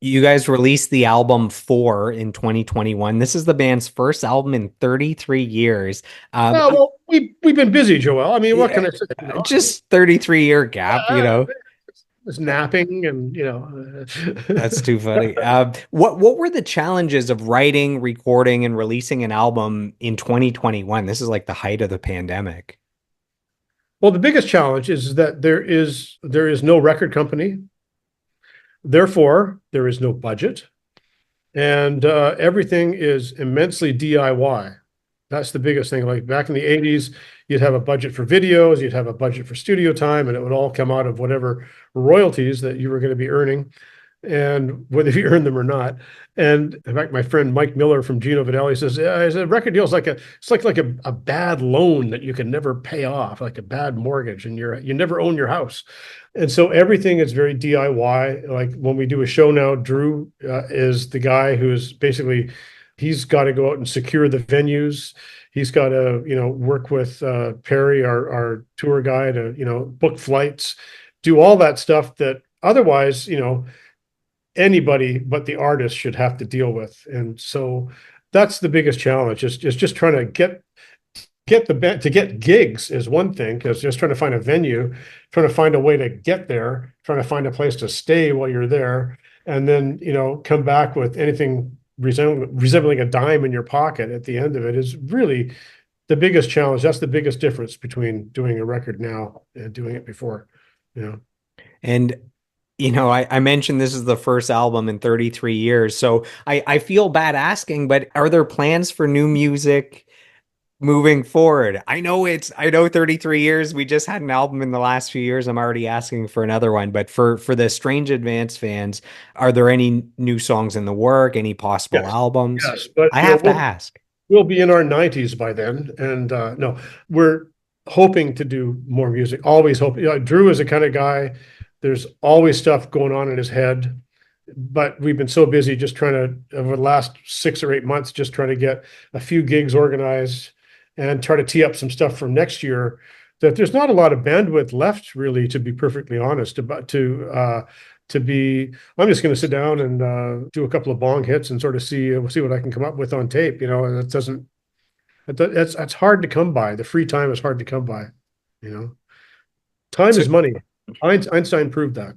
You guys released the album Four in 2021. This is the band's first album in 33 years. Um, Well, we've been busy, Joel. I mean, what can yeah, I say? just 33-year gap, you Uh, know. was napping and That's too funny. What were the challenges of writing, recording, and releasing an album in 2021? This is like the height of the pandemic. well, the biggest challenge is that there is no record company. Therefore, there is no budget, and everything is immensely DIY. That's the biggest thing. Like back in the 80s, you'd have a budget for videos, you'd have a budget for studio time, and it would all come out of whatever royalties that you were going to be earning, and whether you earn them or not. And in fact, my friend Mike Miller from Gino Vanelli says, yeah, a record deal is like a bad loan that you can never pay off, like a bad mortgage, and you never own your house. And so everything is very DIY. Like when we do a show now, Drew is the guy who's basically he's got to go out and secure the venues. He's got to, work with Perry, our tour guy, to, book flights, do all that stuff that otherwise, anybody but the artist should have to deal with. And so that's the biggest challenge is just trying to get the band to get gigs is one thing, because just trying to find a venue, trying to find a way to get there, trying to find a place to stay while you're there, and then come back with anything resembling a dime in your pocket at the end of it is really the biggest challenge. That's the biggest difference between doing a record now and doing it before. you know And I mentioned this is the first album in 33 years, so I feel bad asking, but are there plans for new music moving forward? I know 33 years. We just had an album in the last few years. I'm already asking for another one, but for the Strange Advance fans, are there any new songs in the work? Any possible yes, albums? yes, but I have to ask. we'll be in our 90s by then, and no, we're hoping to do more music. Always hoping. Drew is the kind of guy. There's always stuff going on in his head, but we've been so busy just trying to over the last 6 or 8 months, just trying to get a few gigs organized and try to tee up some stuff for next year. That there's not a lot of bandwidth left, really, to be perfectly honest. About to be, I'm just going to sit down and do a couple of bong hits and sort of see what I can come up with on tape. And it doesn't. That's hard to come by. The free time is hard to come by. You know, time So is money. Einstein proved that.